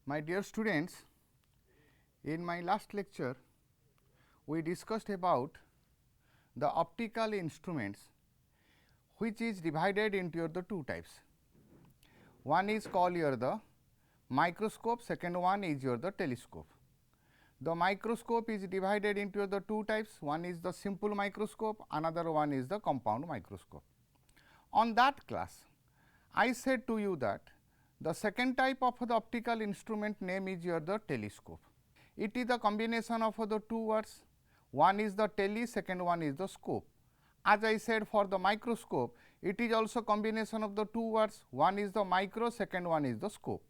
My dear students, in my last lecture, we discussed about the optical instruments, which is divided into the two types. One is called here the microscope, second one is your the telescope. The microscope is divided into the two types, one is the simple microscope, another one is the compound microscope. On that class, I said to you that the second type of the optical instrument name is your the telescope. It is the combination of the two words, one is the tele, second one is the scope. As I said, for the microscope, it is also combination of the two words, one is the micro, second one is the scope.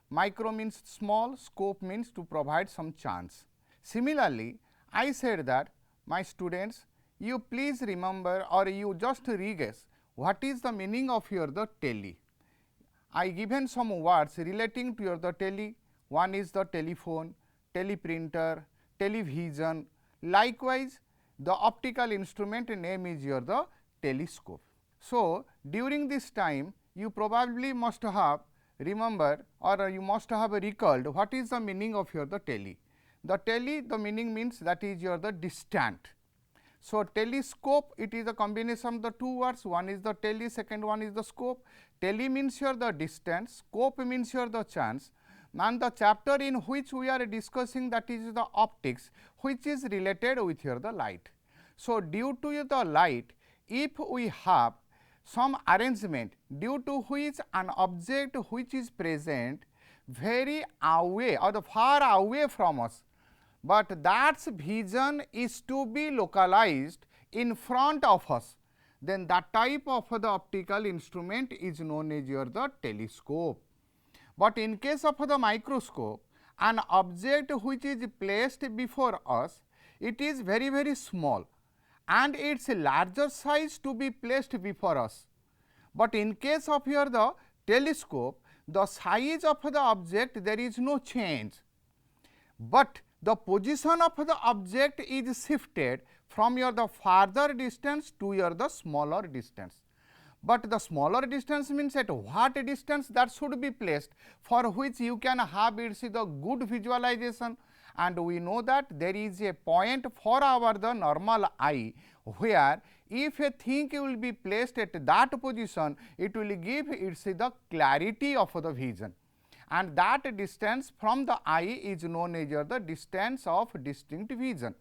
Micro means small, scope means to provide some chance. Similarly, I said that my students, you please remember or you just re-guess what is the meaning of your the tele. I given some words relating to your the tele, one is the telephone, teleprinter, television. Likewise, the optical instrument name is your the telescope. So, during this time you probably must have remember or you must have recalled what is the meaning of your the tele. The tele, the meaning means that is your the distant. So, telescope, it is a combination of the two words, one is the tele, second one is the scope. Tele means your the distance, scope means your the chance, and the chapter in which we are discussing, that is the optics, which is related with here the light. So, due to the light, if we have some arrangement due to which an object which is present very away or the far away from us, but that vision is to be localized in front of us, then that type of the optical instrument is known as your the telescope. But in case of the microscope, an object which is placed before us, it is very small and its larger size to be placed before us. But in case of here the telescope, the size of the object there is no change, but the position of the object is shifted from your the farther distance to your the smaller distance. But the smaller distance means at what distance that should be placed, for which you can have it see the good visualization, and we know that there is a point for our the normal eye where if a thing will be placed at that position, it will give it see the clarity of the vision, and that distance from the eye is known as the distance of distinct vision.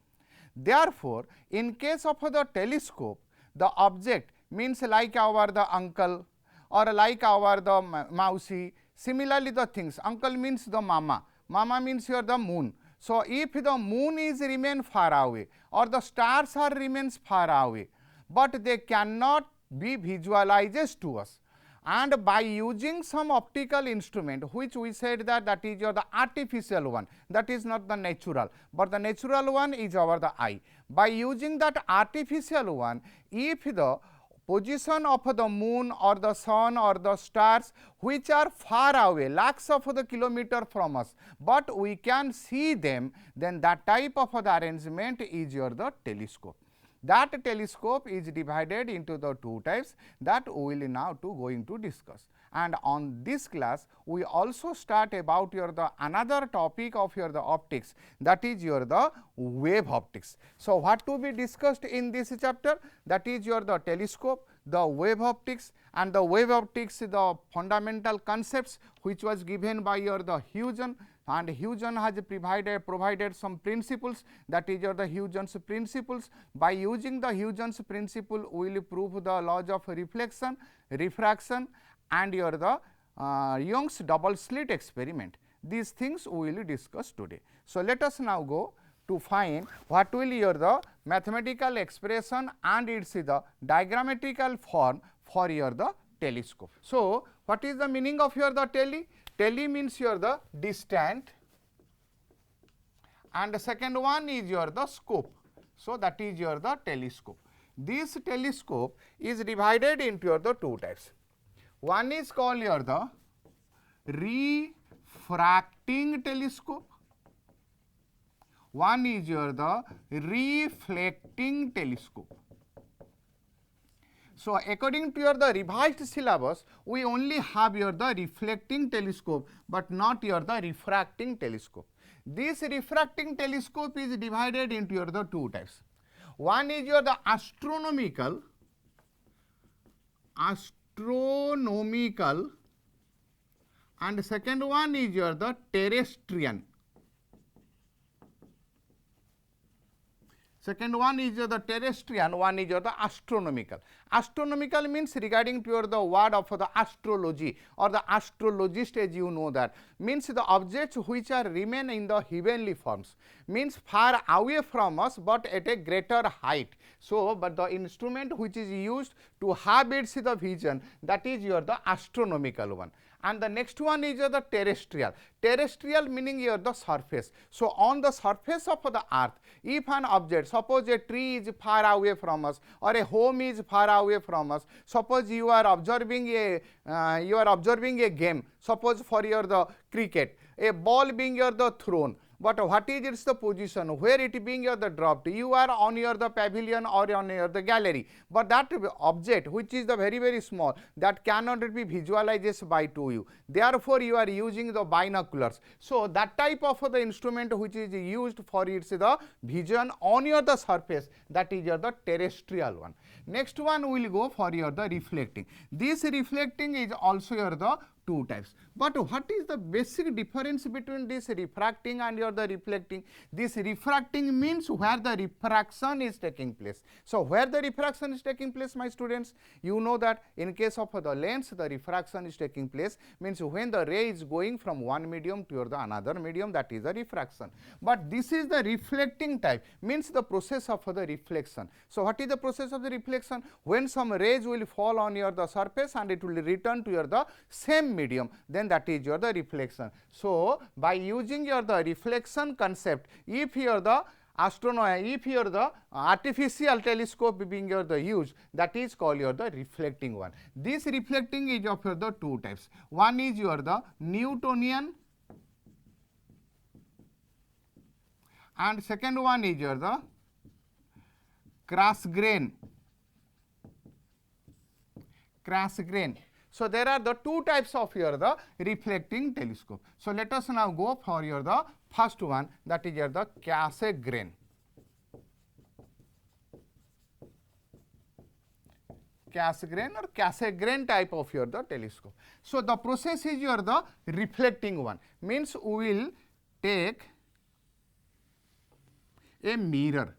Therefore, in case of the telescope, the object means like our the uncle or like our the mousy. Similarly, the things, uncle means the mama, mama means your the moon. So, if the moon is remain far away or the stars are remains far away, but they cannot be visualized to us, and by using some optical instrument, which we said that that is your the artificial one, that is not the natural, but the natural one is our the eye. By using that artificial one, if the position of the moon or the sun or the stars which are far away, lakhs of the kilometer from us, but we can see them, then that type of the arrangement is your the telescope. That telescope is divided into the two types that we will now to going to discuss. And on this class, we also start about your the another topic of your the optics, that is your the wave optics. So, what to be discussed in this chapter, that is your the telescope, the wave optics, and the wave optics the fundamental concepts which was given by your the Huygens, and Huygens has provided some principles, that is your the Huygens principles. By using the Huygens principle, we will prove the laws of reflection, refraction, and your the Young's double slit experiment. These things we will discuss today. So, let us now go to find what will your the mathematical expression and its the diagrammatical form for your the telescope. So, what is the meaning of your the tele? Tele means your the distant, and the second one is your the scope. So, that is your the telescope. This telescope is divided into your the two types. One is called your the refracting telescope, one is your the reflecting telescope. So, according to your the revised syllabus, we only have your the reflecting telescope, but not your the refracting telescope. This refracting telescope is divided into your the two types. One is your the astronomical, and second one is your the terrestrian. Second one is the terrestrian, one is the astronomical. Astronomical means regarding to the word of the astrology or the astrologist, as you know that, means the objects which are remain in the heavenly forms, means far away from us but at a greater height. So, but the instrument which is used to have its the vision, that is your the astronomical one. And the next one is the terrestrial. Terrestrial meaning your the surface. So, on the surface of the earth, if an object, suppose a tree is far away from us or a home is far away from us, suppose you are observing a game, suppose for your the cricket, a ball being your the thrown. But what is its the position, where it being your the dropped? You are on your the pavilion or on your the gallery, but that object which is the very small, that cannot be visualized by to you. Therefore, you are using the binoculars. So, that type of the instrument which is used for its the vision on your the surface, that is your the terrestrial one. Next one will go for your the reflecting. This reflecting is also your the two types. But what is the basic difference between this refracting and your the reflecting? This refracting means where the refraction is taking place. So, where the refraction is taking place, my students, you know that in case of the lens, the refraction is taking place, means when the ray is going from one medium to the another medium, that is the refraction. But this is the reflecting type, means the process of the reflection. So, what is the process of the reflection? When some rays will fall on your the surface and it will return to your the same medium, then that is your the reflection. So, by using your the reflection concept, if your the artificial telescope being your the used, that is called your the reflecting one. This reflecting is of your the two types. One is your the Newtonian, and second one is your the Cassegrain. So, there are the two types of your the reflecting telescope. So, let us now go for your the first one, that is your the Cassegrain. Cassegrain type of your the telescope. So, the process is your the reflecting one, means we will take a mirror.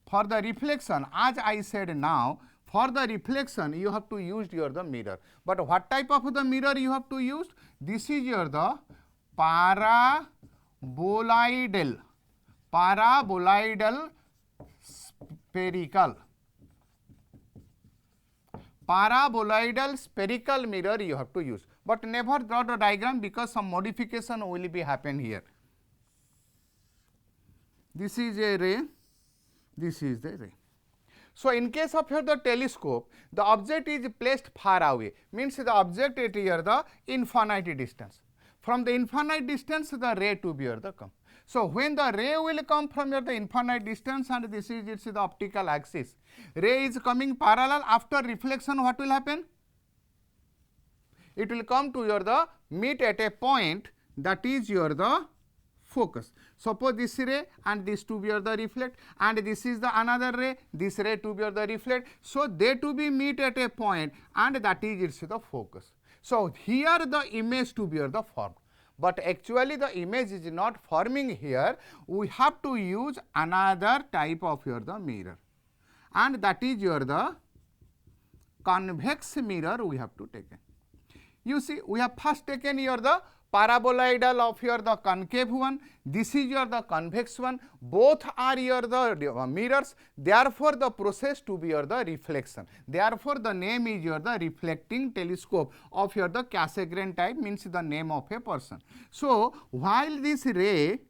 For the reflection, as I said now, for the reflection you have to use your the mirror. But what type of the mirror you have to use? This is your the paraboloidal spherical mirror you have to use. But never draw the diagram, because some modification will be happen here. This is a ray, this is the ray. So, in case of the telescope, the object is placed far away, means the object at here the infinite distance. From the infinite distance, the ray to be the come. So, when the ray will come from the infinite distance, and this is its the optical axis, ray is coming parallel. After reflection, what will happen? It will come to your the meet at a point, that is your the focus. Suppose this ray and this to be the reflect, and this is the another ray, this ray to be the reflect. So, they to be meet at a point, and that is its the focus. So, here the image to be the formed, but actually the image is not forming here. We have to use another type of your the mirror, and that is your the convex mirror we have to take. You see, we have first taken your the paraboloidal of your the concave one, this is your the convex one, both are your the mirrors. Therefore, the process to be your the reflection. Therefore, the name is your the reflecting telescope of your the Cassegrain type, means the name of a person. So, while this ray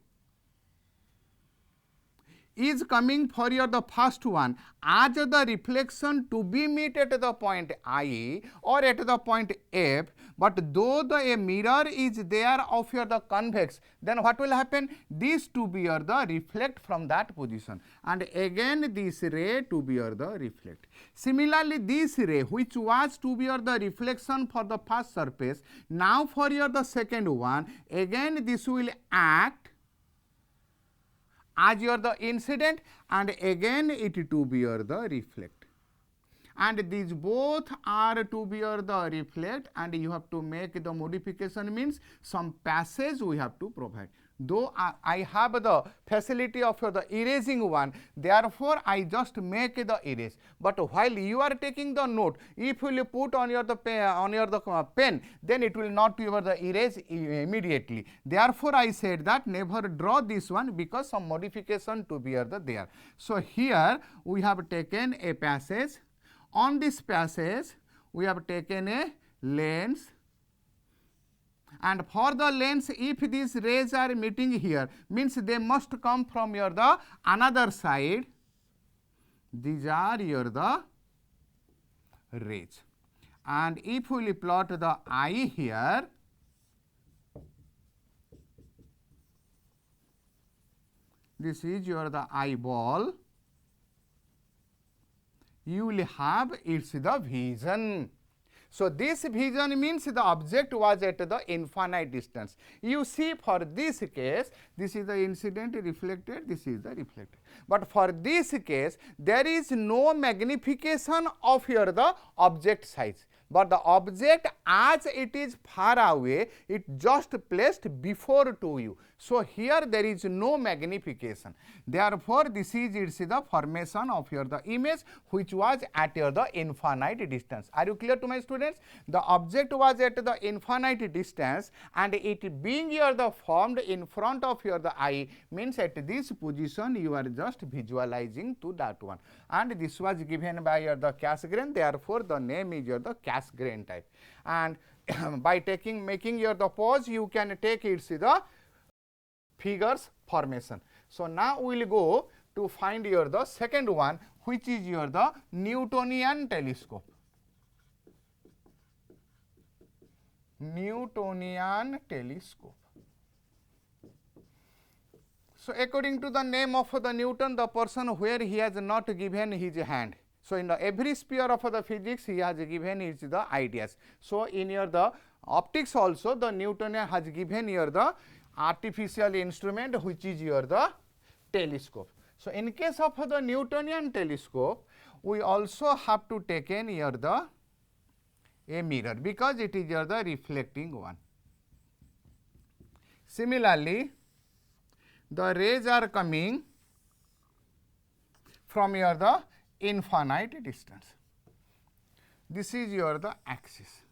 is coming for your the first one as the reflection to be met at the point I or at the point F, but though a mirror is there of your the convex, then what will happen? This to be your the reflect from that position, and again this ray to be your the reflect. Similarly, this ray which was to be your the reflection for the first surface, now for your the second one, again this will act as your the incident, and again it to be your the reflect, and these both are to be your the reflect, and you have to make the modification, means some passage we have to provide. Though I have the facility of the erasing one, therefore I just make the erase. But while you are taking the note, if you will put on your pen, then it will not be the erase immediately. Therefore I said that never draw this one, because some modification to be there. So here we have taken a passage. On this passage we have taken a lens, and for the lens, if these rays are meeting here, means they must come from your the another side. These are your the rays, and if we will plot the eye here, this is your the eyeball, you will have its the vision. So this vision means the object was at the infinite distance. You see, for this case, this is the incident reflected, this is the reflected. But for this case, there is no magnification of your the object size, but the object as it is far away, it just placed before to you. So here there is no magnification. Therefore, this is its the formation of your the image which was at your the infinite distance. Are you clear to my students? The object was at the infinite distance, and it being your the formed in front of your the eye, means at this position you are just visualizing to that one, and this was given by your the Cassegrain. Therefore, the name is your the Cassegrain type, and by making your the pose, you can take its the figures formation. So now we will go to find your the second one, which is your the Newtonian telescope. Newtonian telescope. So according to the name of the Newton, the person where he has not given his hand. So in the every sphere of the physics, he has given his the ideas. So in your the optics also, the Newtonian has given your the artificial instrument, which is your the telescope. So in case of the Newtonian telescope, we also have to take in here the a mirror, because it is your the reflecting one. Similarly, the rays are coming from your the infinite distance. This is your the axis,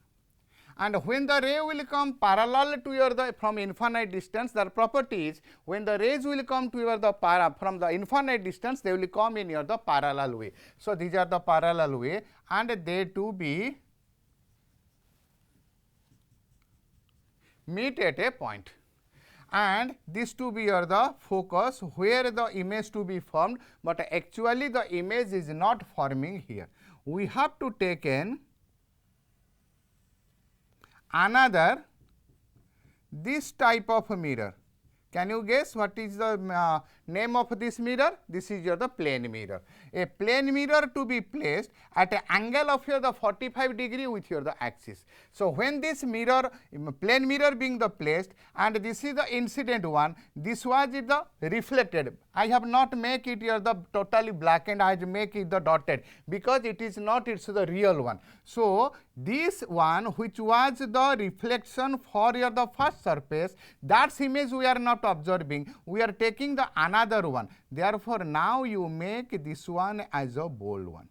and when the ray will come parallel to your the from infinite distance, the property is when the rays will come to your the from the infinite distance, they will come in your the parallel way. So these are the parallel way, and they to be meet at a point, and this to be your the focus where the image to be formed, but actually the image is not forming here. We have to take in another this type of mirror. Can you guess what is the name of this mirror? This is your the plane mirror. A plane mirror to be placed at an angle of your the 45 degree with your the axis. So when this mirror, plane mirror being the placed, and this is the incident one, this was the reflected. I have not make it here the totally black, and I make it the dotted, because it is not it's the real one. So this one which was the reflection for your the first surface, that image we are not observing, we are taking the another one. Therefore now you make this one as a bold one.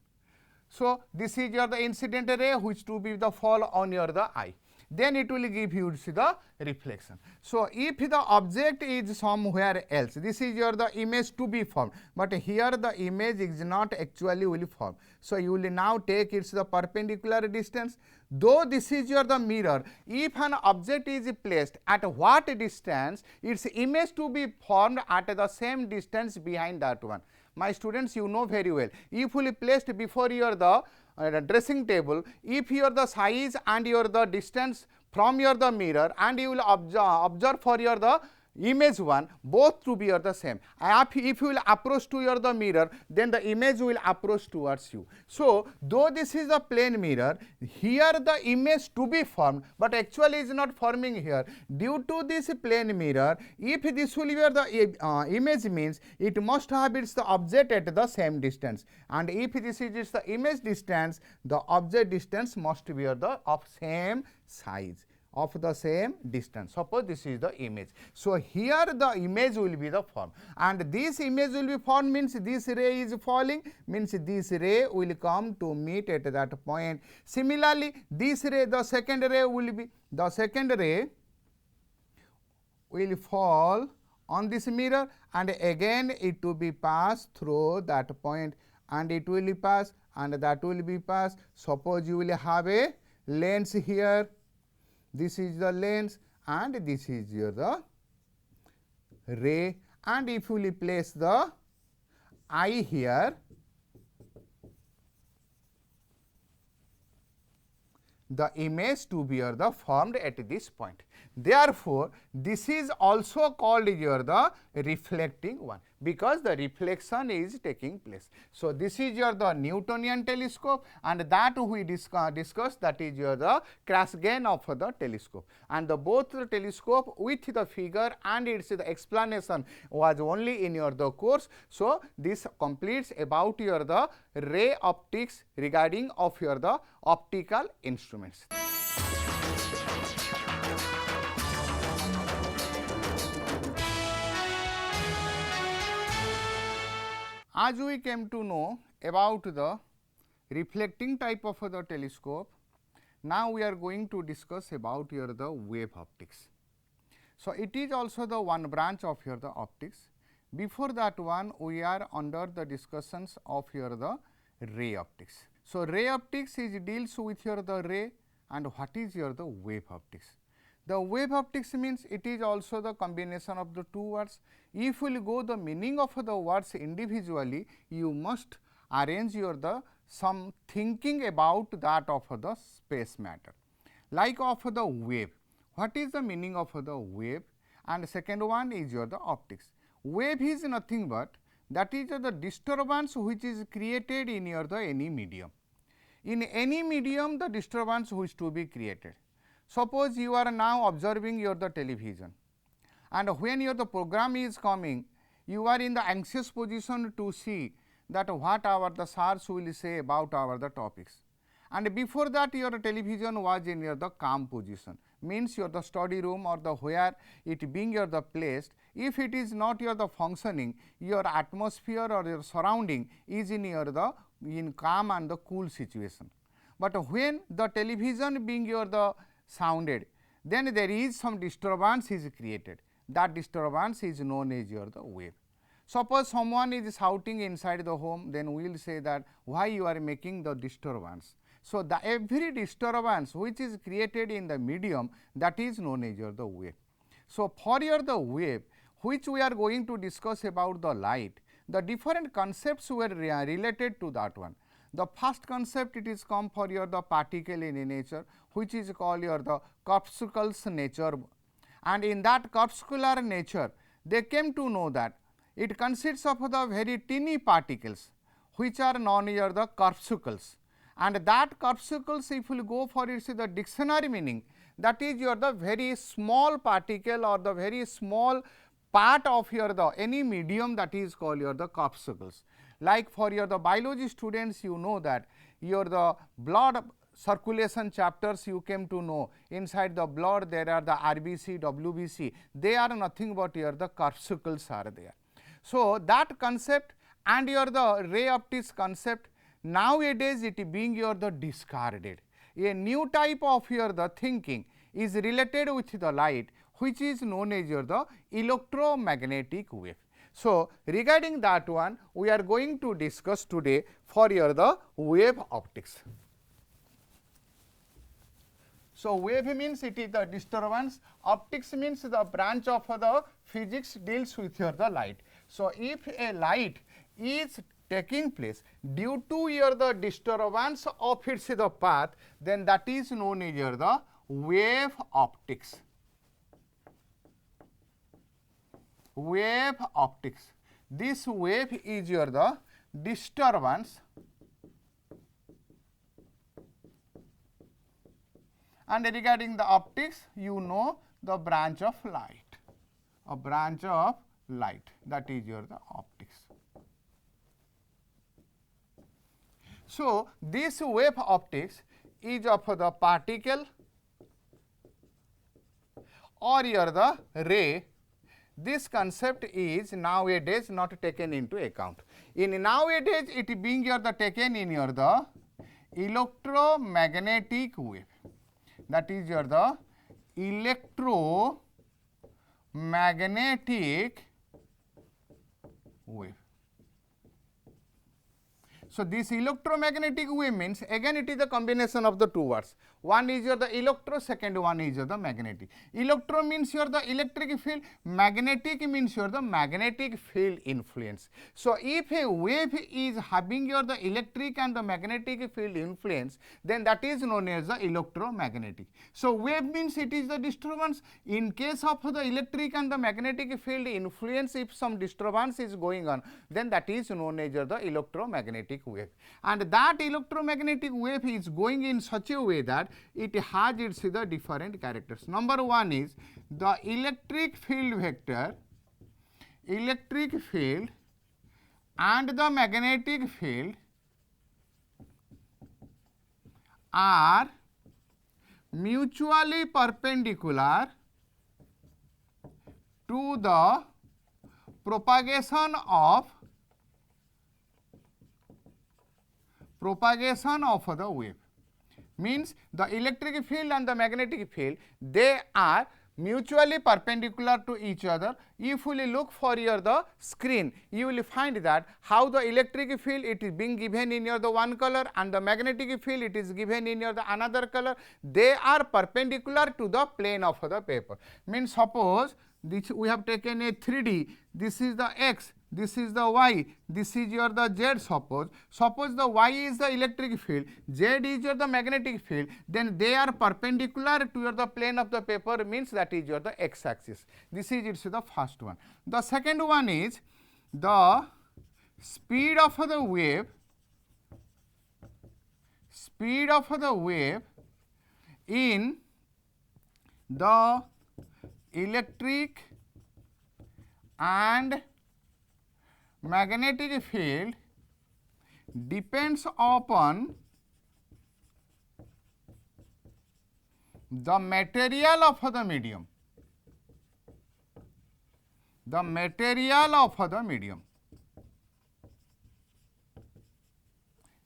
So this is your the incident ray which to be the fall on your the eye. then it will give you the reflection. So, if the object is somewhere else, this is your the image to be formed, but here the image is not actually will form. So, you will now take its the perpendicular distance. Though this is your the mirror, if an object is placed at what distance, its image to be formed at the same distance behind that one. My students, you know very well, if you placed before your the dressing table, if your the size and your the distance from your the mirror, and you will observe for your the image one, both to be your the same. If you will approach to your the mirror, then the image will approach towards you. So, though this is a plane mirror, here the image to be formed, but actually is not forming here. Due to this plane mirror, if this will be the image, means it must have its the object at the same distance, and if this is its the image distance, the object distance must be the of same size, of the same distance. Suppose this is the image. So, here the image will be the form, and this image will be formed, means this ray is falling, means this ray will come to meet at that point. Similarly, this ray, the second ray will be, the second ray will fall on this mirror, and again it will be passed through that point, and it will pass, and that will be passed. Suppose you will have a lens here. This is the lens, and this is your the ray, and if you will place the eye here, the image to be the formed at this point. Therefore, this is also called your the reflecting one, because the reflection is taking place. So, this is your the Newtonian telescope, and that we discussed, that is your the Cassegrain of the telescope, and the both the telescope with the figure and its the explanation was only in your the course. So, this completes about your the ray optics regarding of your the optical instruments. As we came to know about the reflecting type of the telescope, now we are going to discuss about your the wave optics. So, it is also the one branch of your the optics. Before that one, we are under the discussions of your the ray optics. So, ray optics is deals with your the ray, and what is your the wave optics. The wave optics means it is also the combination of the two words. If we will go the meaning of the words individually, you must arrange your the some thinking about that of the space matter. Like of the wave, what is the meaning of the wave, and second one is your the optics. Wave is nothing but that is the disturbance which is created in your the any medium. In any medium, the disturbance which to be created. Suppose you are now observing your the television, and when your the program is coming, you are in the anxious position to see that what our the stars will say about our the topics. And before that, your television was in your the calm position, means your the study room or the where it being your the placed. If it is not your the functioning, your atmosphere or your surrounding is in your the in calm and the cool situation. But when the television being your the sounded, then there is some disturbance is created. That disturbance is known as your the wave. Suppose someone is shouting inside the home, then we will say that why you are making the disturbance. So, the every disturbance which is created in the medium, that is known as your the wave. So, for your the wave, which we are going to discuss about the light, the different concepts were related to that one. The first concept, it is come for your the particle in nature, which is called your the corpuscles nature, and in that corpuscular nature, they came to know that it consists of the very teeny particles, which are known as the corpuscles, and that corpuscles, if you go for its the dictionary meaning, that is your the very small particle or the very small part of your the any medium, that is called your the corpuscles. Like for your the biology students, you know that your the blood circulation chapters you came to know, inside the blood there are the RBC, WBC, they are nothing but your the corpuscles are there. So, that concept and your the ray optics concept, nowadays it being your the discarded. A new type of your the thinking, is related with the light, which is known as the electromagnetic wave. So, regarding that one, we are going to discuss today for the wave optics. So, wave means it is the disturbance, optics means the branch of the physics deals with the light. So, if a light is taking place due to the disturbance of its the path, then that is known as the wave optics. Wave optics. This wave is the disturbance and regarding the optics, you know the branch of light, a branch of light, that is the optics. So, this wave optics is of the particle or the ray. This concept is nowadays not taken into account. In nowadays, it being the taken in the electromagnetic wave. That is the electromagnetic wave. So, this electromagnetic wave means again it is the combination of the two words. One is the electro, second one is the magnetic. Electro means the electric field, magnetic means the magnetic field influence. So, if a wave is having the electric and the magnetic field influence, then that is known as the electromagnetic. So, wave means it is the disturbance. In case of the electric and the magnetic field influence, if some disturbance is going on, then that is known as the electromagnetic wave. And that electromagnetic wave is going in such a way that it has its the different characters. Number one is the electric field vector, electric field and the magnetic field are mutually perpendicular to the propagation of the wave. Means the electric field and the magnetic field, they are mutually perpendicular to each other. If you will look for the screen, you will find that how the electric field it is being given in the one color and the magnetic field it is given in the another color. They are perpendicular to the plane of the paper. Means suppose this we have taken a 3D, this is the x, this is the y, this is the z. Suppose the y is the electric field, z is the magnetic field, then they are perpendicular to the plane of the paper, means that is the x axis. This is the first one. The second one is the speed of the wave, in the electric and magnetic field depends upon the material of the medium. The material of the medium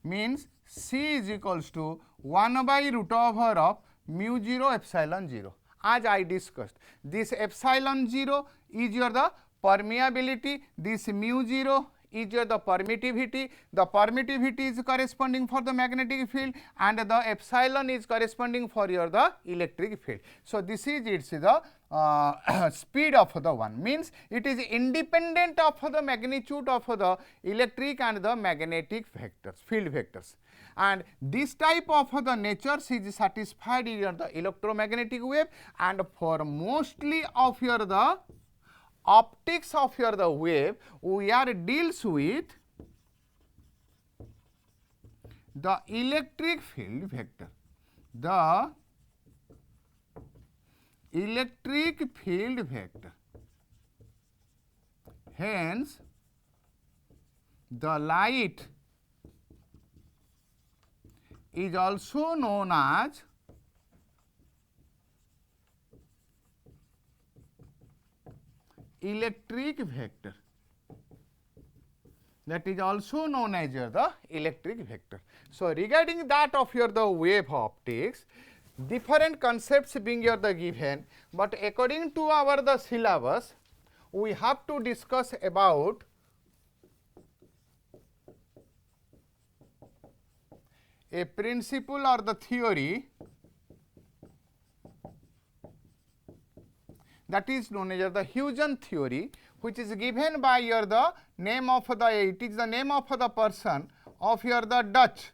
means C is equals to 1 by root over of mu 0 epsilon 0. As I discussed, this epsilon 0 is the permeability, this mu 0 is the permittivity. The permittivity is corresponding for the magnetic field and the epsilon is corresponding for the electric field. So, this is its the speed of the one, means it is independent of the magnitude of the electric and the magnetic vectors, field vectors. And this type of the natures is satisfied in the electromagnetic wave, and for mostly of the optics of the wave, we are deals with the electric field vector. The electric field vector. Hence, the light is also known as electric vector. That is also known as the electric vector. So, regarding that of the wave optics, different concepts being here the given, but according to our the syllabus, we have to discuss about a principle or the theory that is known as the Huygens theory, which is given by your the name of the, it is the name of the person of your the Dutch.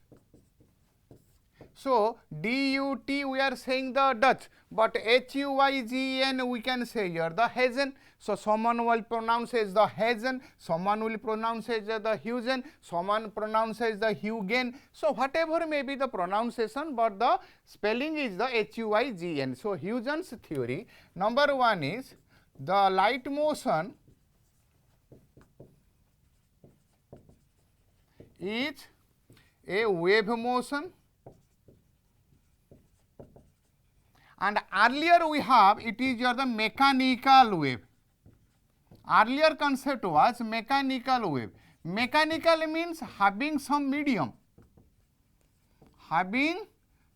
So, D-U-T we are saying the Dutch, but H-U-Y-G-N we can say here the Huygens. So, someone will pronounce as the Huygens, someone will pronounce as the Huygens, someone pronounce as the Huygens. So, whatever may be the pronunciation, but the spelling is the H-U-Y-G-N. So, Huygens theory, number one is the light motion is a wave motion, and earlier we have it is your the mechanical wave. Earlier concept was mechanical wave. Mechanical means having some medium. Having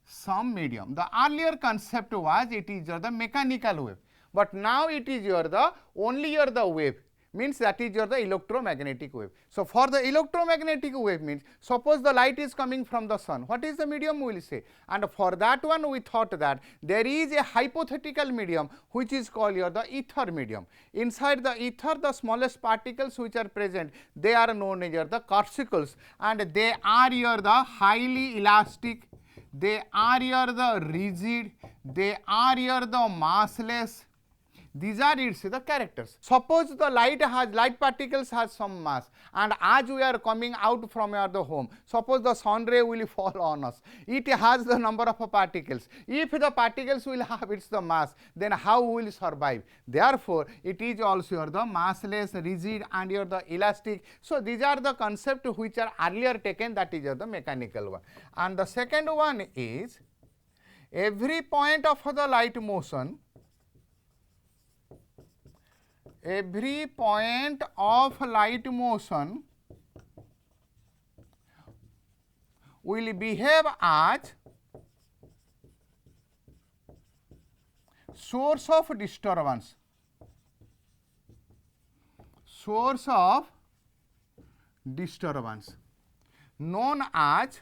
some medium. The earlier concept was it is your the mechanical wave, but now it is your the only your the wave, means that is your the electromagnetic wave. So, for the electromagnetic wave means suppose the light is coming from the sun, what is the medium we will say, and for that one we thought that there is a hypothetical medium which is called your the ether medium. Inside the ether the smallest particles which are present, they are known as your the corpuscles, and they are your the highly elastic, they are your the rigid, they are your the massless. These are its the characters. Suppose the light particles has some mass, and as we are coming out from the home, suppose the sun ray will fall on us, it has the number of particles. If the particles will have its the mass, then how will survive? Therefore, it is also your the massless, rigid, and your the elastic. So, these are the concepts which are earlier taken, that is the mechanical one. And the second one is every point of the light motion, every point of light motion will behave as source of disturbance, source of disturbance known as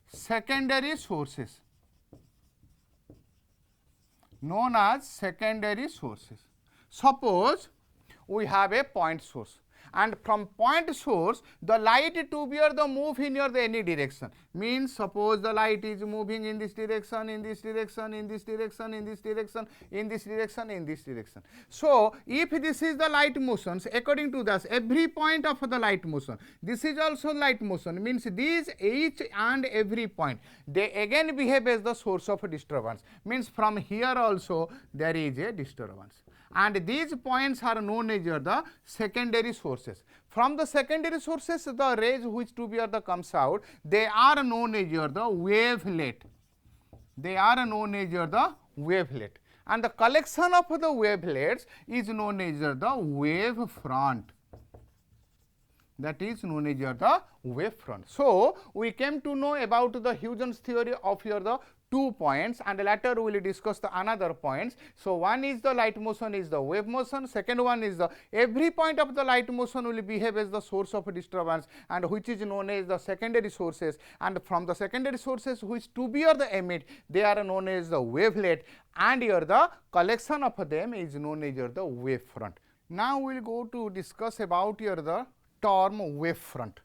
secondary sources, known as secondary sources. Suppose we have a point source, and from point source the light to be or the move in your the any direction, means suppose the light is moving in this direction, in this direction, in this direction, in this direction, in this direction, in this direction. So, if this is the light motions, according to this every point of the light motion, this is also light motion, means these each and every point they again behave as the source of disturbance, means from here also there is a disturbance, and these points are known as the secondary sources. From the secondary sources the rays which to be the comes out, they are known as the wavelet, they are known as the wavelet, and the collection of the wavelets is known as the wave front, that is known as the wave front. So, we came to know about the Huygens theory of your the 2 points, and later we will discuss the another points. So, one is the light motion is the wave motion, second one is the every point of the light motion will behave as the source of disturbance, and which is known as the secondary sources, and from the secondary sources which to be or the emit, they are known as the wavelet, and here the collection of them is known as the wave front. Now, we will go to discuss about here the term wave front.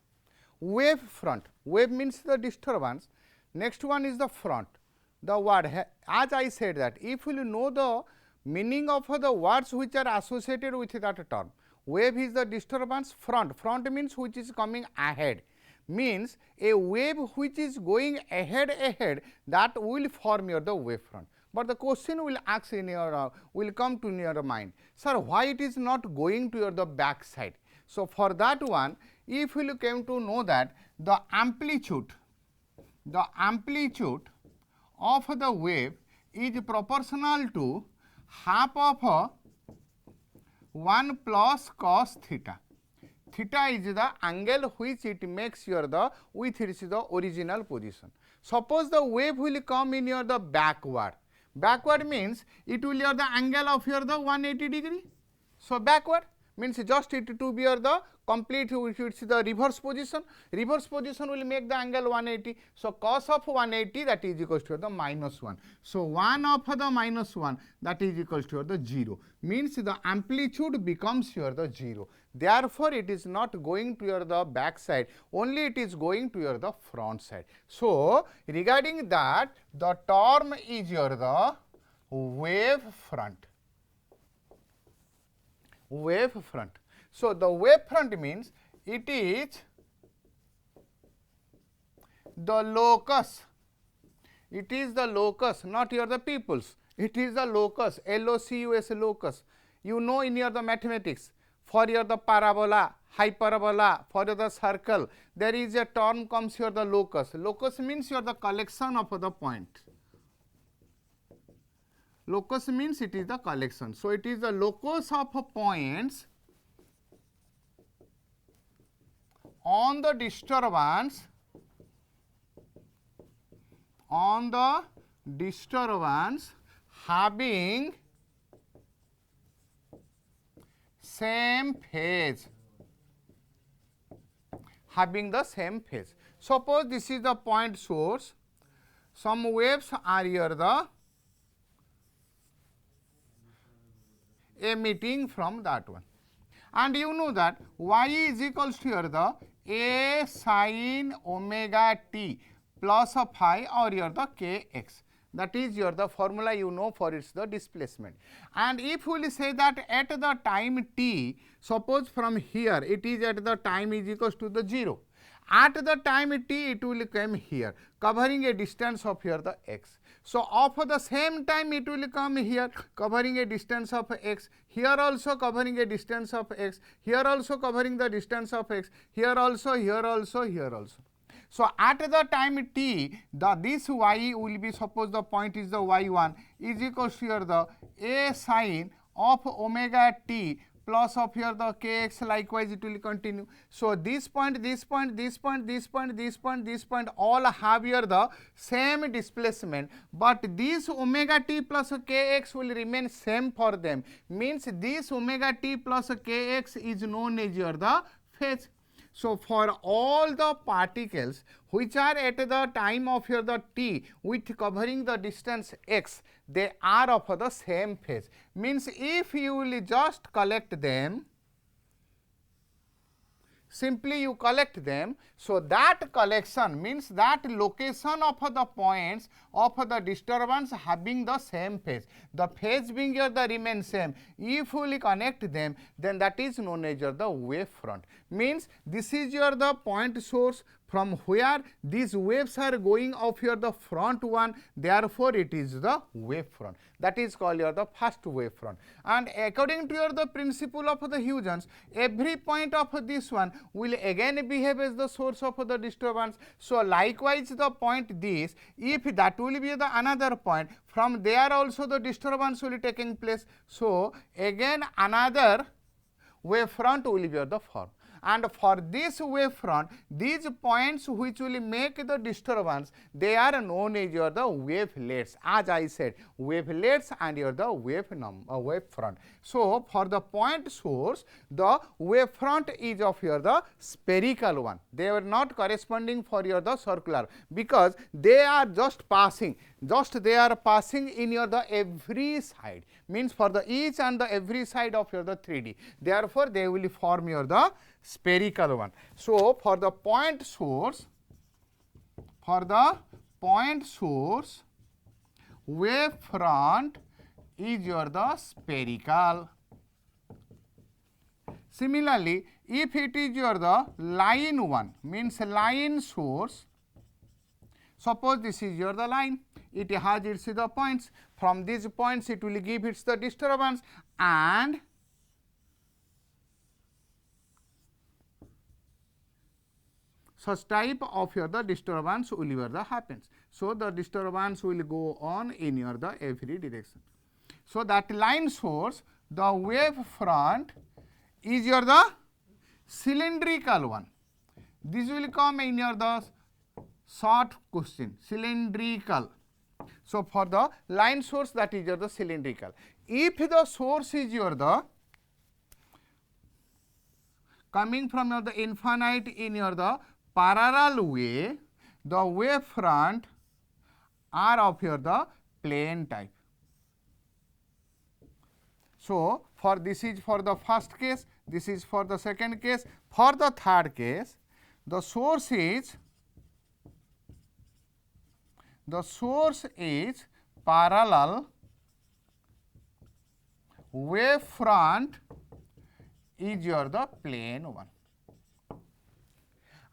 Wave front, wave means the disturbance, next one is the front. The word, as I said that if you know the meaning of the words which are associated with that term, wave is the disturbance, front means which is coming ahead, means a wave which is going ahead, that will form your the wave front. But the question will ask in your will come to your mind, sir, why it is not going to your the back side? So, for that one, if you came to know that the amplitude of the wave is proportional to half of 1 plus cos theta. theta is the angle which it makes your the with its the original position. Suppose the wave will come in your the backward. Backward means it will your the angle of your the 180 degree. So backward means just it to be your the complete it's the reverse position. Reverse position will make the angle 180. So cos of 180 that is equals to the -1. So 1 of the -1 that is equals to the 0. Means the amplitude becomes your the 0. Therefore it is not going to your the back side, only it is going to your the front side. So regarding that, the term is your the wave front. Wave front. So the wave front means it is the locus. It is the locus, not your the peoples. It is the locus, LOCUS, locus. You know in your the mathematics, for your the parabola, hyperbola, for the circle, there is a term comes here the locus. Locus means your the collection of the point. Locus means it is the collection. So it is the locus of points on the disturbance having same phase. Having the same phase. Suppose this is the point source. Some waves are here the emitting from that one, and you know that y is equals to here the a sin omega t plus of phi or here the kx. That is your the formula you know for its the displacement. And if we will say that at the time t, suppose from here it is at the time is equals to the 0. At the time t it will come here, covering a distance of here the x. So of the same time it will come here, covering a distance of x, here also covering a distance of x, here also covering the distance of x, here also, here also, here also. So at the time t, this y will be, suppose the point is the y1 is equals to here the a sin of omega t plus of here the kx, likewise it will continue. So this point, this point, this point, this point, this point, this point all have here the same displacement, but this omega t plus kx will remain same for them. Means this omega t plus kx is known as your the phase. So for all the particles which are at the time of here the t with covering the distance x, they are of the same phase. Means if you will just collect them, simply you collect them, so that collection means that location of the points of the disturbance having the same phase, the phase being here the remain same. If you will connect them, then that is known as the wave front. Means this is your the point source from where these waves are going of your the front one, therefore it is the wave front. That is called your the first wave front. And according to your the principle of the Huygens, every point of this one will again behave as the source of the disturbance. So likewise the point this, if that will be the another point, from there also the disturbance will be taking place. So again another wave front will be the form. And for this wave front, these points which will make the disturbance, they are known as your the wavelets. As I said, wavelets and your the wave front. So for the point source, the wave front is of your the spherical one. They are not corresponding for your the circular, because they are just passing. They are passing in your the every side. Means for the each and the every side of your the 3D. Therefore they will form your the spherical one. So for the point source, wave front is your the spherical. Similarly, if it is your the line one, means line source, suppose this is your the line, it has its the points, from these points it will give its the disturbance, and such type of your the disturbance will be the happens. So the disturbance will go on in your the every direction. So that line source, the wave front is your the cylindrical one. This will come in your the short question, cylindrical. So, for the line source, that is your the cylindrical. If the source is your the coming from your the infinite in your the parallel way, the wave front are of your the plane type. So, for this is for the first case, this is for the second case. For the third case, the source is parallel, wave front is your the plane one.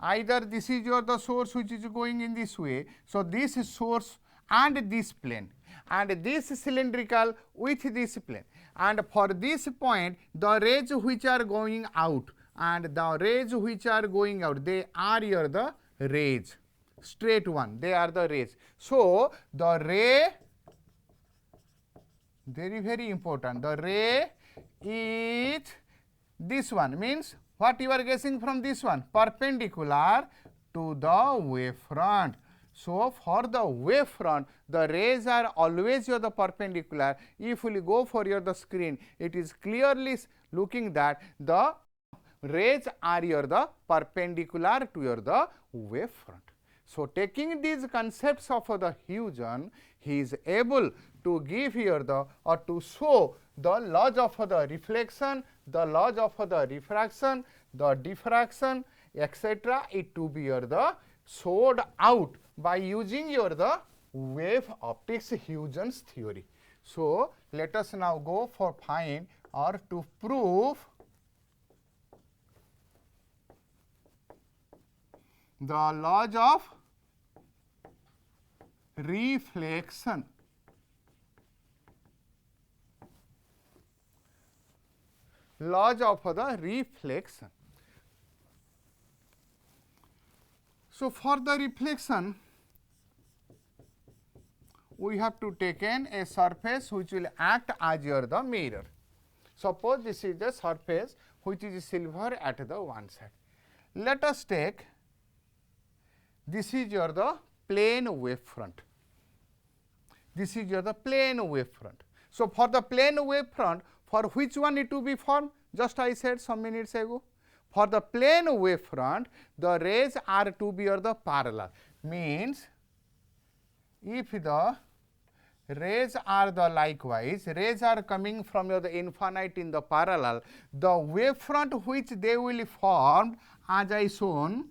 Either this is your the source which is going in this way. So, this source and this plane, and this cylindrical with this plane, and for this point the rays which are going out and the rays which are going out, they are your the rays, straight one, they are the rays. So, the ray, very important, the ray is this one, means what you are guessing from this one, perpendicular to the wave front. So, for the wave front, the rays are always your the perpendicular. If we go for your the screen, it is clearly looking that the rays are your the perpendicular to your the wave front. So, taking these concepts of the Huygens, he is able to give here the or to show the laws of the reflection, the laws of the refraction, the diffraction, etc. It to be your the showed out by using your the wave optics Huygens theory. So, let us now go for find or to prove the laws of reflection. Laws of the reflection. So, for the reflection, we have to take in a surface which will act as your the mirror. Suppose this is the surface which is silver at the one side. Let us take this is your the plane wave front. This is your the plane wave front. So, for the plane wave front, for which one it to be formed? Just I said some minutes ago. For the plane wave front, the rays are to be your the parallel. Means, if the rays are the likewise, rays are coming from your the infinite in the parallel, the wave front which they will form as I shown,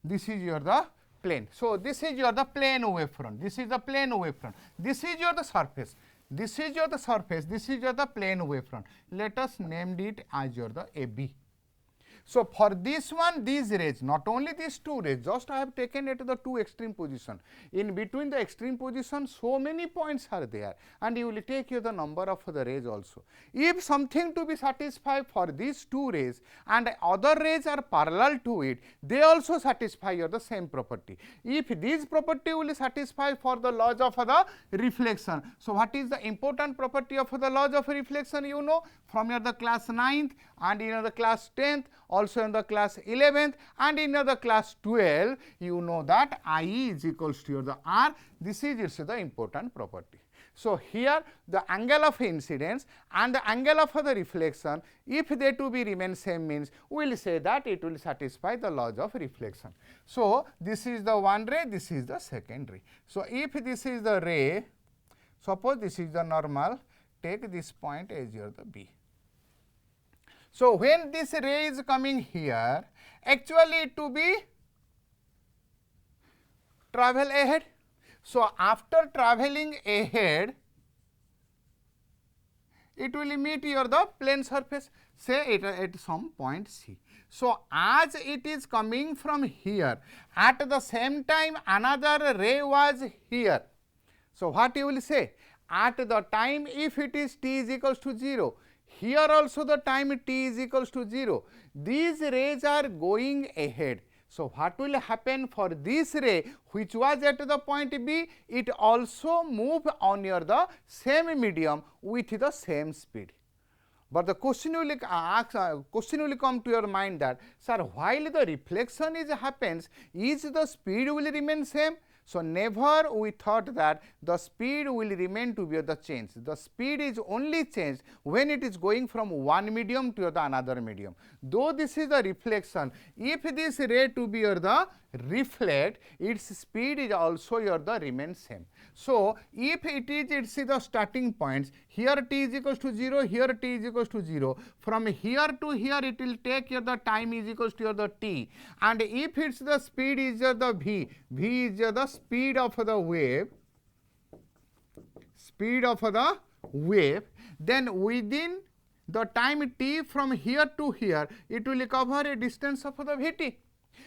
this is your the plane. So, this is your the plane wavefront, this is the plane wavefront, this is your the surface, this is your the surface, this is your the plane wavefront. Let us name it as your the AB. So, for this one, these rays, not only these two rays, just I have taken it to the two extreme position. In between the extreme position, so many points are there, and you will take here the number of the rays also. If something to be satisfied for these two rays and other rays are parallel to it, they also satisfy your the same property. If these property will satisfy for the laws of the reflection. So, what is the important property of the laws of reflection? You know from your the class 9th and in the class 10th, also in the class 11th and in the class 12, you know that I is equals to the R. This is the important property. So, here the angle of incidence and the angle of the reflection, if they to be remain same, means we will say that it will satisfy the laws of reflection. So, this is the one ray, this is the second ray. So, if this is the ray, suppose this is the normal, take this point as your the B. So, when this ray is coming here, actually it to be travel ahead. So, after traveling ahead, it will meet your the plane surface, say it at some point C. So, as it is coming from here, at the same time another ray was here. So, what you will say? At the time if it is t is equals to 0, here also the time t is equals to 0, these rays are going ahead. So, what will happen for this ray which was at the point B, it also move on your the same medium with the same speed. But the question will come to your mind that, sir, while the reflection happens, is the speed will remain same? So never we thought that the speed will remain to be the change. The speed is only changed when it is going from one medium to the another medium. Though this is the reflection, if this ray to be the reflect, its speed is also the remain same. So if it is the starting points, here t is equals to 0, here t is equals to 0. From here to here it will take the time is equals to the t. And if it's the speed is the v, v is the speed of the wave, then within the time t from here to here, it will cover a distance of the vt.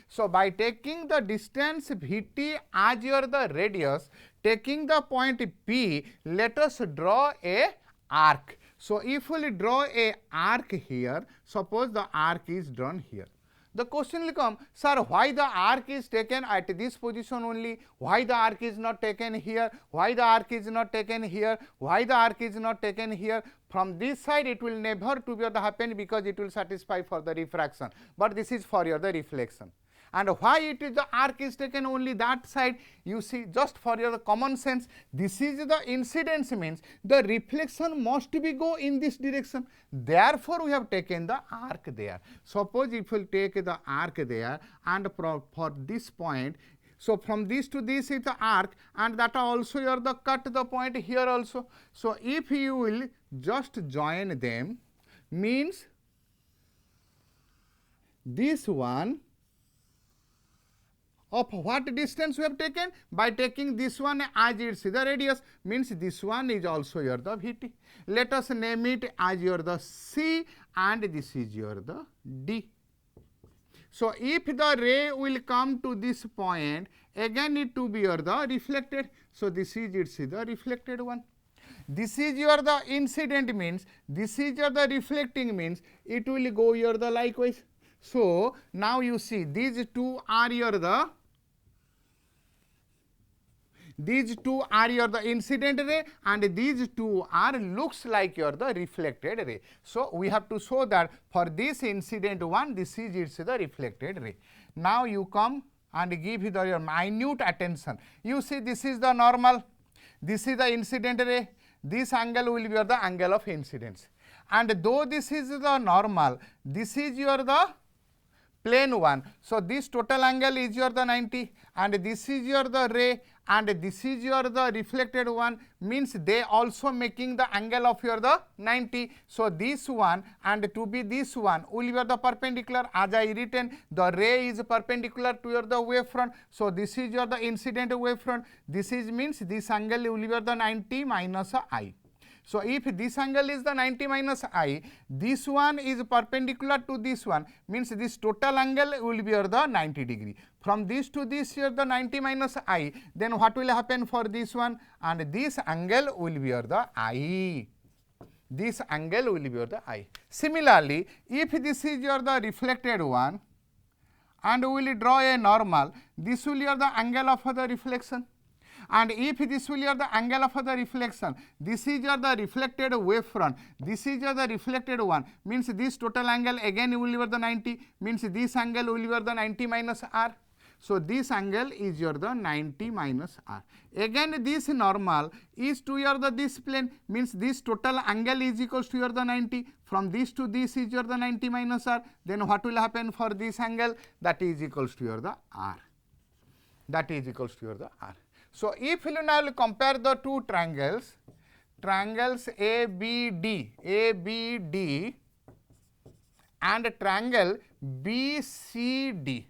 So by taking the distance vt as the radius, taking the point P, let us draw a arc. So if we draw a arc here, suppose the arc is drawn here. The question will come, sir, why the arc is taken at this position only? Why the arc is not taken here? Why the arc is not taken here? Why the arc is not taken here? From this side it will never to be happen, because it will satisfy for the refraction, but this is for the reflection. And why it is the arc is taken only that side? You see, just for your common sense, this is the incidence, means the reflection must be go in this direction. Therefore we have taken the arc there. Suppose if we take the arc there, and for this point, so from this to this is the arc, and that also you are the cut the point here also. So if you will just join them, means this one of what distance we have taken? By taking this one as its the radius, means this one is also your the vt. Let us name it as your the c, and this is your the d. So if the ray will come to this point, again it to be your the reflected. So this is its the reflected one. This is your the incident, means this is your the reflecting, means it will go your the likewise. So now you see these two are your the incident ray, and these two are looks like your the reflected ray. So we have to show that for this incident one, this is its the reflected ray. Now you come and give your minute attention. You see, this is the normal, this is the incident ray, this angle will be the angle of incidence. And though this is the normal, this is your the plane one. So this total angle is your the 90, and this is your the ray, and this is your the reflected one, means they also making the angle of your the 90. So this one and to be this one will be the perpendicular, as I written, the ray is perpendicular to your the wavefront. So this is your the incident wavefront. This is means this angle will be the 90 minus I. So if this angle is the 90 minus I, this one is perpendicular to this one, means this total angle will be the 90 degree. From this to this here the 90 minus I, then what will happen for this one? And this angle will be the I. This angle will be the I. Similarly, if this is your the reflected one, and we will draw a normal, this will be the angle of the reflection. And if this will be the angle of the reflection, this is your the reflected wavefront, this is your the reflected one, means this total angle again will be the 90, means this angle will be the 90 minus r. So this angle is your the 90 minus r. Again this normal is to your the this plane, means this total angle is equals to your the 90. From this to this is your the 90 minus r. Then what will happen for this angle? That is equals to your the r. That is equals to your the r. So if you now compare the two triangles, triangles ABD and triangle BCD.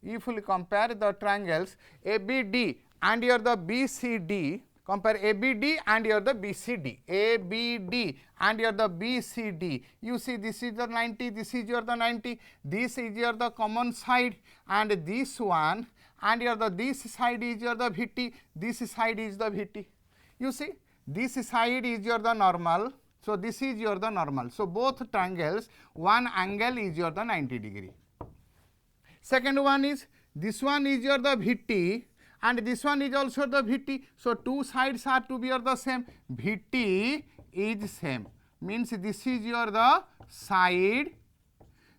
If you compare the triangles ABD and your the BCD, compare ABD and your the BCD, ABD and your the BCD. You see, this is the 90, this is your the 90, this is your the common side, and this one, and your the this side is your the VT, this side is the VT. You see, this side is your the normal, so this is your the normal. So both triangles, one angle is your the 90 degree. Second one is, this one is your the VT, and this one is also the VT. So two sides are to be the same. VT is same, means this is your the side,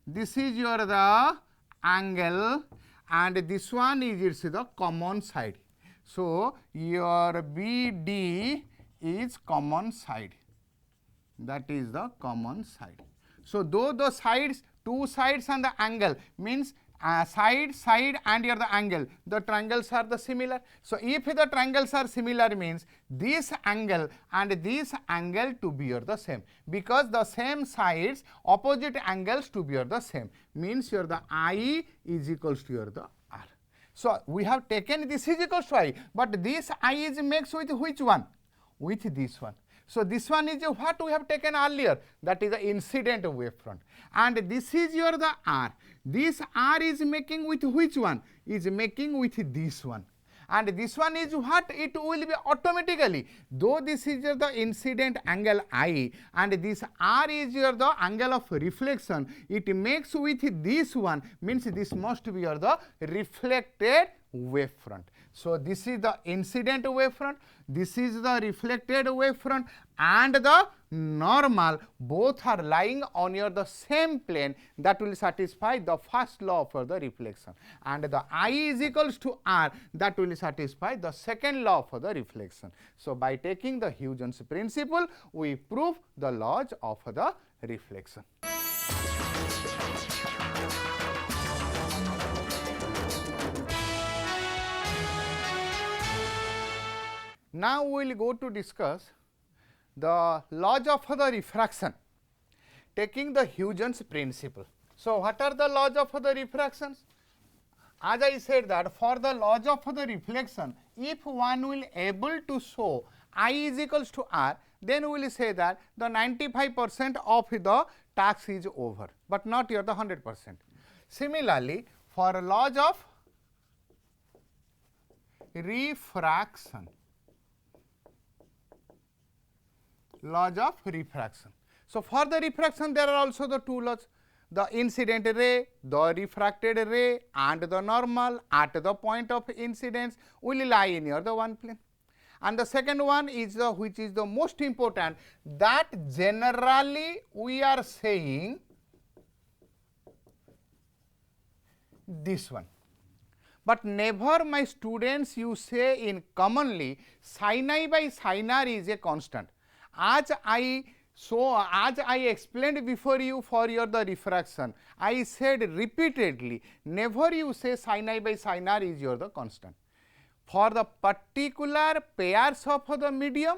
this is your the angle, and this one is its the common side. So your BD is common side, that is the common side. So though the sides, two sides and the angle means side and your the angle, the triangles are the similar. So if the triangles are similar means this angle and this angle to be your the same, because the same sides opposite angles to be your the same, means your the I is equals to your the R. So we have taken this is equals to I, but this I is mixed with which one? With this one. So this one is what we have taken earlier, that is the incident wavefront, and this is your the R. This R is making with which one? Is making with this one, and this one is what? It will be automatically, though this is the incident angle I and this R is your the angle of reflection, it makes with this one, means this must be your the reflected wavefront. So this is the incident wavefront, this is the reflected wavefront, and the normal, both are lying on your the same plane, that will satisfy the first law of the reflection, and the I is equals to R, that will satisfy the second law of the reflection. So by taking the Huygens principle, we prove the laws of the reflection. Now we will go to discuss the laws of the refraction, taking the Huygens principle. So what are the laws of the refractions? As I said that for the laws of the reflection, if one will able to show I is equals to R, then we will say that the 95% of the task is over, but not your the 100%. Similarly, for laws of refraction, laws of refraction. So for the refraction there are also the two laws, the incident ray, the refracted ray, and the normal at the point of incidence will lie in your the one plane. And the second one is the, which is the most important, that generally we are saying this one, but never my students you say in commonly sin I by sin R is a constant. As I explained before you for your the refraction, I said repeatedly, never you say sin I by sin R is your the constant. For the particular pairs of the medium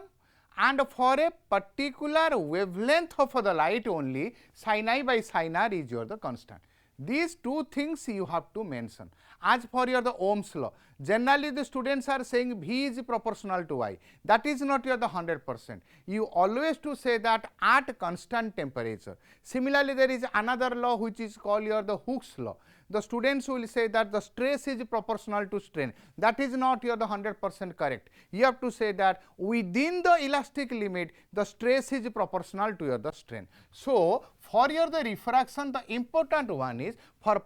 and for a particular wavelength of the light only, sin I by sin R is your the constant. These two things you have to mention. As for your the Ohm's law, generally the students are saying V is proportional to I. That is not your the 100%. You always to say that at constant temperature. Similarly, there is another law which is called your the Hooke's law. The students will say that the stress is proportional to strain. That is not your the 100% correct. You have to say that within the elastic limit, the stress is proportional to your the strain. So for your the refraction, the important one is for a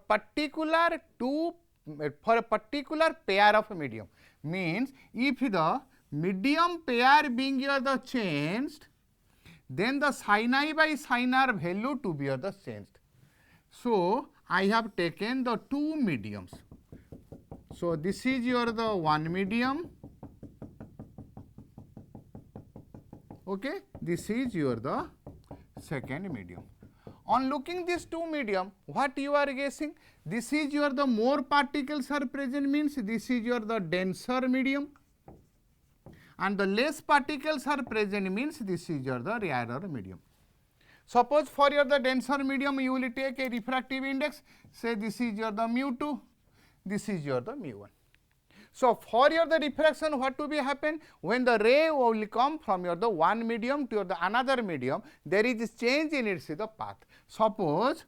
particular pair of medium, means if the medium pair being your the changed, then the sin I by sin R value to be your the changed. So I have taken the two mediums. So this is your the one medium, okay, this is your the second medium. On looking these two medium, what you are guessing? This is your the more particles are present, means this is your the denser medium, and the less particles are present means this is your the rarer medium. Suppose for your the denser medium you will take a refractive index, say this is your the mu2, this is your the mu1. So for your the refraction, what to be happen? When the ray will come from your the one medium to your the another medium, there is change in its the path. Suppose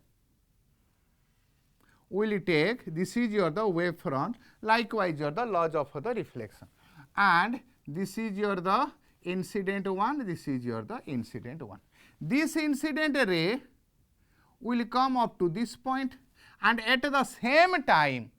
we will take this is your the wavefront, likewise your the laws of the reflection, and this is your the incident one, this is your the incident one. This incident ray will come up to this point, and at the same time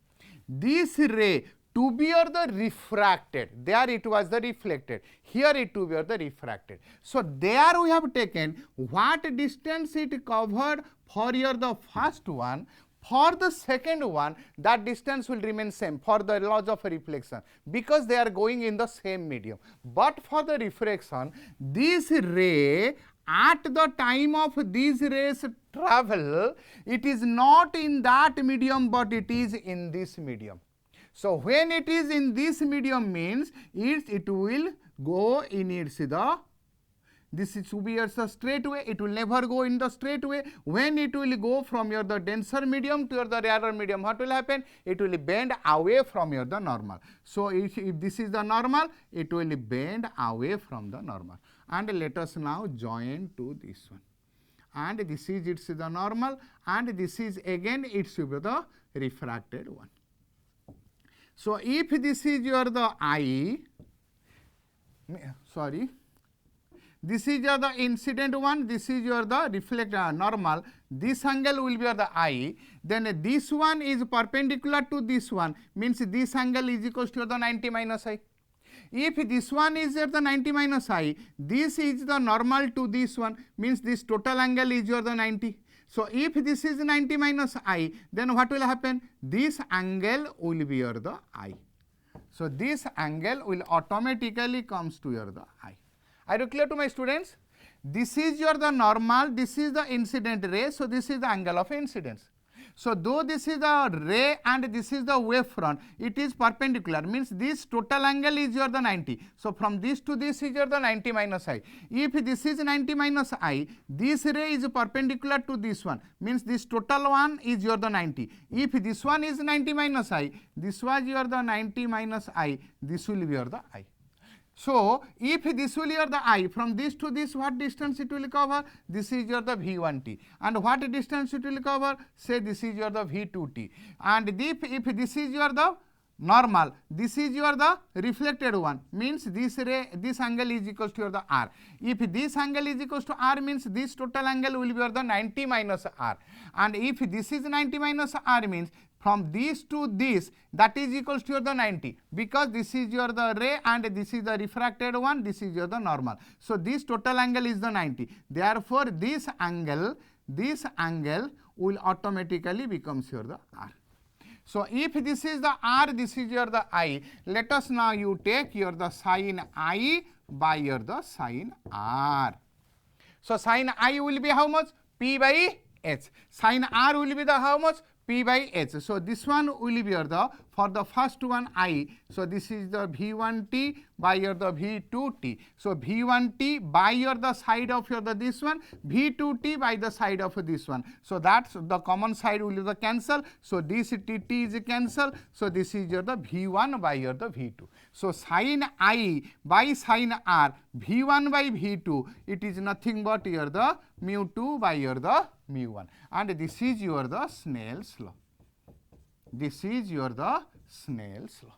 this ray to be or the refracted. There it was the reflected. Here it to be or the refracted. So there we have taken what distance it covered for your the first one. For the second one, that distance will remain same for the laws of reflection, because they are going in the same medium. But for the refraction, this ray at the time of these rays travel, it is not in that medium, but it is in this medium. So when it is in this medium means it will go in its this is to be the straight way, it will never go in the straight way. When it will go from your the denser medium to your the rarer medium, what will happen? It will bend away from your the normal. So if this is the normal, it will bend away from the normal. And let us now join to this one. And this is it's the normal, and this is again it should be the refracted one. So if this is your the eye, sorry, this is your the incident one, this is your the reflected normal, this angle will be your the eye, then this one is perpendicular to this one, means this angle is equal to the 90 minus I. If this one is at the 90 minus I, this is the normal to this one, means this total angle is your the 90. So if this is 90 minus I, then what will happen? This angle will be your the I. So this angle will automatically comes to your the I. Are you clear to my students? This is your the normal, this is the incident ray, so this is the angle of incidence. So though this is the ray and this is the wavefront, it is perpendicular, means this total angle is your the 90. So from this to this is your the 90 minus I. If this is 90 minus I, this ray is perpendicular to this one, means this total one is your the 90. If this one is 90 minus I, this was your the 90 minus I, this will be your the I. So if this will be your the I, from this to this what distance it will cover? This is your the V1t. And what distance it will cover? Say this is your the V2t. And if this is your the normal, this is your the reflected one, means this ray, this angle is equal to your the R. If this angle is equal to R, means this total angle will be your the 90 minus R. And if this is 90 minus R, means from this to this, that is equal to your the 90, because this is your the ray and this is the refracted one, this is your the normal. So this total angle is the 90. Therefore this angle will automatically becomes your the R. So if this is the R, this is your the I, let us now you take your the sin I by your the sin R. So sin I will be how much? P by H. Sin R will be the how much? P by H. So this one will be your the, for the first one I, so this is the V1t by your the V2t. So V1t by your the side of your the this one, V2t by the side of this one. So that's the common side will be the cancel. So this t is cancel. So this is your the V1 by your the V2. So sin I by sin R, V1 by V2, it is nothing but your the mu2 by your the mu1. And this is your the Snell's law. This is your the Snell's law.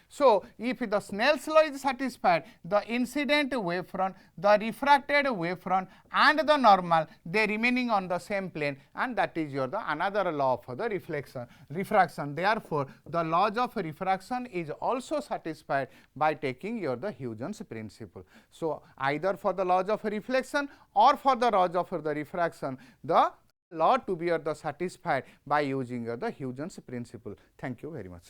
So if the Snell's law is satisfied, the incident wavefront, the refracted wavefront and the normal, they remaining on the same plane, and that is your the another law for the refraction. Therefore the laws of refraction is also satisfied by taking your the Huygens principle. So either for the laws of reflection or for the laws of the refraction, the law to be the satisfied by using the Huygens principle. Thank you very much.